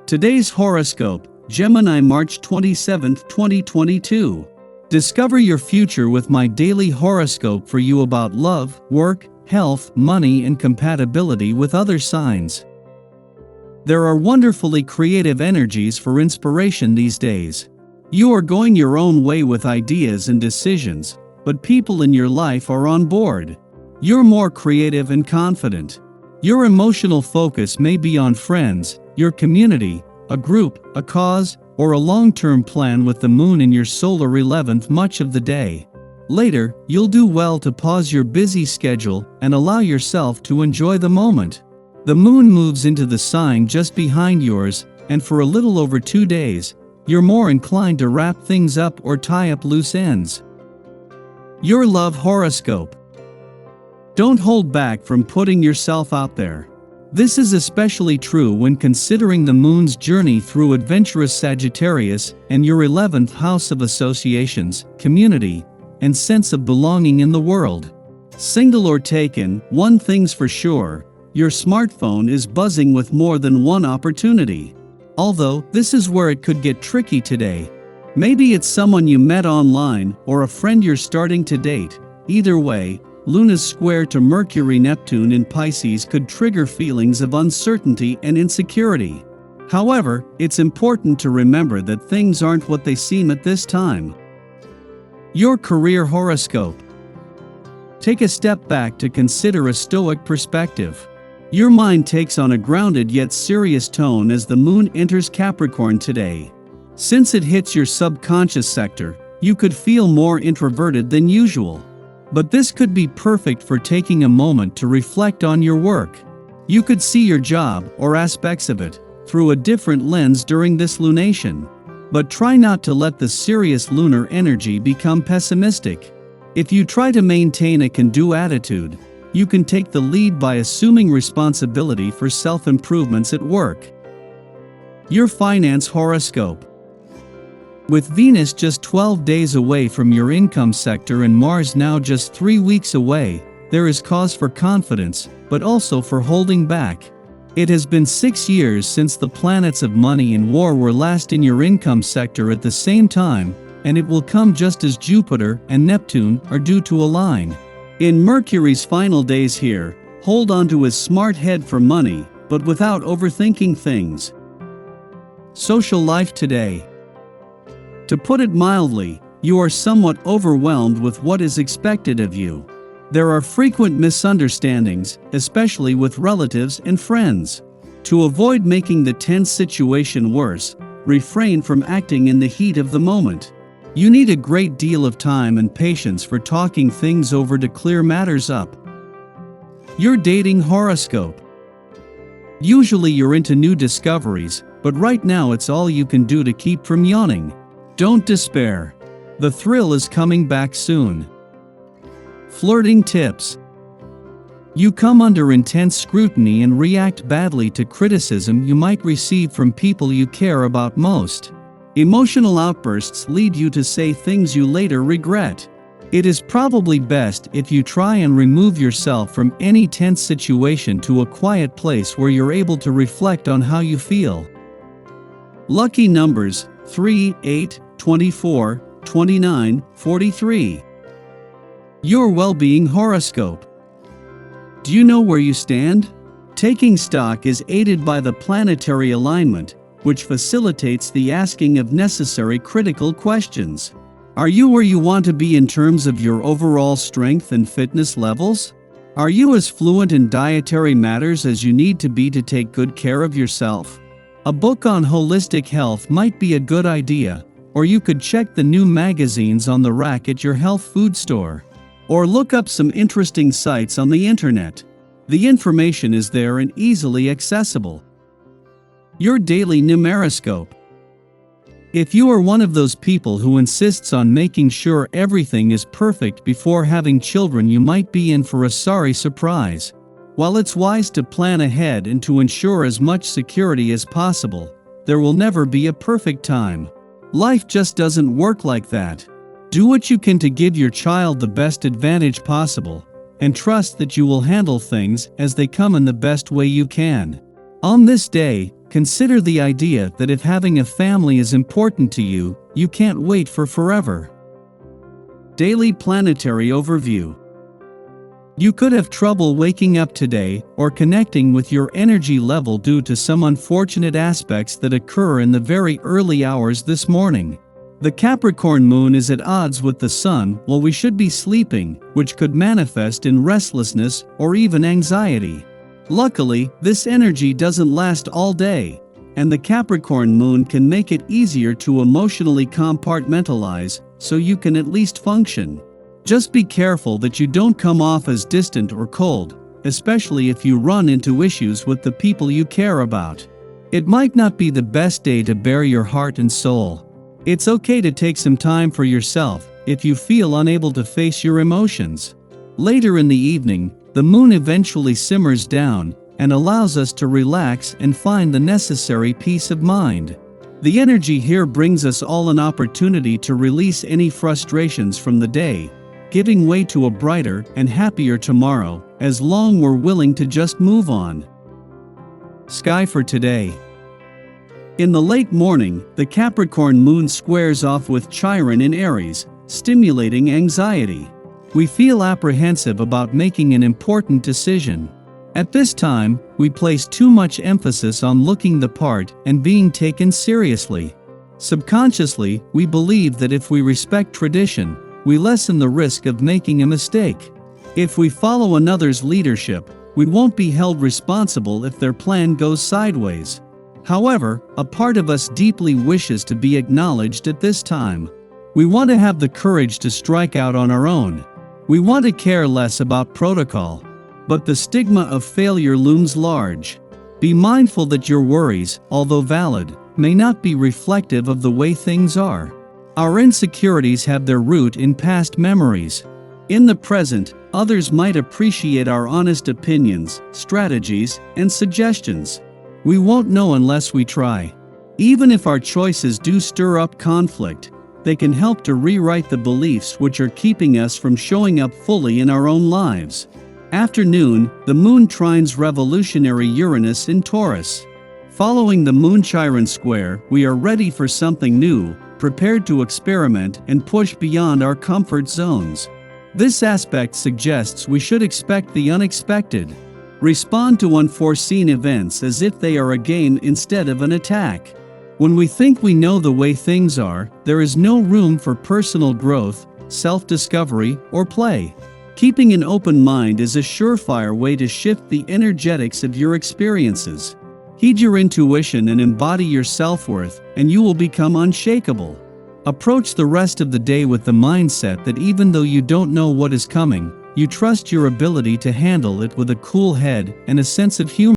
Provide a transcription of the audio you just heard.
Today's horoscope, Gemini March 27, 2022. Discover your future with my daily horoscope for you about love, work, health, money, and compatibility with other signs. There are wonderfully creative energies for inspiration these days. You are going your own way with ideas and decisions, but people in your life are on board. You're more creative and confident. Your emotional focus may be on friends, your community, a group, a cause, or a long-term plan with the moon in your solar 11th much of the day. Later, you'll do well to pause your busy schedule and allow yourself to enjoy the moment. The moon moves into the sign just behind yours, and for a little over 2 days, you're more inclined to wrap things up or tie up loose ends. Your love horoscope. Don't hold back from putting yourself out there. This is especially true when considering the moon's journey through adventurous Sagittarius and your 11th house of associations, community, and sense of belonging in the world. Single or taken, one thing's for sure, your smartphone is buzzing with more than one opportunity. Although, this is where it could get tricky today. Maybe it's someone you met online or a friend you're starting to date. Either way, Luna's square to Mercury-Neptune in Pisces could trigger feelings of uncertainty and insecurity. However, it's important to remember that things aren't what they seem at this time. Your career horoscope. Take a step back to consider a stoic perspective. Your mind takes on a grounded yet serious tone as the moon enters Capricorn today. Since it hits your subconscious sector, you could feel more introverted than usual. But this could be perfect for taking a moment to reflect on your work. You could see your job, or aspects of it, through a different lens during this lunation. But try not to let the serious lunar energy become pessimistic. If you try to maintain a can-do attitude, you can take the lead by assuming responsibility for self-improvements at work. Your finance horoscope. With Venus just 12 days away from your income sector and Mars now just 3 weeks away, there is cause for confidence, but also for holding back. It has been 6 years since the planets of money and war were last in your income sector at the same time, and it will come just as Jupiter and Neptune are due to align. In Mercury's final days here, hold on to his smart head for money, but without overthinking things. Social life today. To put it mildly, you are somewhat overwhelmed with what is expected of you. There are frequent misunderstandings, especially with relatives and friends. To avoid making the tense situation worse, refrain from acting in the heat of the moment. You need a great deal of time and patience for talking things over to clear matters up. Your dating horoscope. Usually you're into new discoveries, but right now it's all you can do to keep from yawning. Don't despair. The thrill is coming back soon. Flirting tips. You come under intense scrutiny and react badly to criticism you might receive from people you care about most. Emotional outbursts lead you to say things you later regret. It is probably best if you try and remove yourself from any tense situation to a quiet place where you're able to reflect on how you feel. Lucky numbers 3, 8, 24, 29, 43. Your well-being horoscope. Do you know where you stand? Taking stock is aided by the planetary alignment, which facilitates the asking of necessary critical questions. Are you where you want to be in terms of your overall strength and fitness levels? Are you as fluent in dietary matters as you need to be to take good care of yourself? A book on holistic health might be a good idea, or you could check the new magazines on the rack at your health food store. Or look up some interesting sites on the internet. The information is there and easily accessible. Your daily numeroscope. If you are one of those people who insists on making sure everything is perfect before having children, you might be in for a sorry surprise. While it's wise to plan ahead and to ensure as much security as possible, there will never be a perfect time. Life just doesn't work like that. Do what you can to give your child the best advantage possible, and trust that you will handle things as they come in the best way you can. On this day, Consider the idea that if having a family is important to you, you can't wait for forever. Daily planetary overview. You could have trouble waking up today or connecting with your energy level due to some unfortunate aspects that occur in the very early hours this morning. The Capricorn moon is at odds with the sun while we should be sleeping, which could manifest in restlessness or even anxiety. Luckily, this energy doesn't last all day, and the Capricorn moon can make it easier to emotionally compartmentalize so you can at least function. Just be careful that you don't come off as distant or cold, especially if you run into issues with the people you care about. It might not be the best day to bare your heart and soul. It's okay to take some time for yourself if you feel unable to face your emotions. Later in the evening, the moon eventually simmers down and allows us to relax and find the necessary peace of mind. The energy here brings us all an opportunity to release any frustrations from the day, giving way to a brighter and happier tomorrow, as long we're willing to just move on. Sky for today. In the late morning, the Capricorn moon squares off with Chiron in Aries, stimulating anxiety. We feel apprehensive about making an important decision. At this time, we place too much emphasis on looking the part and being taken seriously. Subconsciously, we believe that if we respect tradition, we lessen the risk of making a mistake. If we follow another's leadership, we won't be held responsible if their plan goes sideways. However, a part of us deeply wishes to be acknowledged at this time. We want to have the courage to strike out on our own. We want to care less about protocol. But the stigma of failure looms large. Be mindful that your worries, although valid, may not be reflective of the way things are. Our insecurities have their root in past memories. In the present, others might appreciate our honest opinions, strategies, and suggestions. We won't know unless we try. Even if our choices do stir up conflict, they can help to rewrite the beliefs which are keeping us from showing up fully in our own lives. Afternoon, the moon trines revolutionary Uranus in Taurus. Following the moon-Chiron square, we are ready for something new, prepared to experiment and push beyond our comfort zones. This aspect suggests we should expect the unexpected. Respond to unforeseen events as if they are a game instead of an attack. When we think we know the way things are, there is no room for personal growth, self-discovery, or play. Keeping an open mind is a surefire way to shift the energetics of your experiences. Heed your intuition and embody your self-worth, and you will become unshakable. Approach the rest of the day with the mindset that even though you don't know what is coming, you trust your ability to handle it with a cool head and a sense of humor.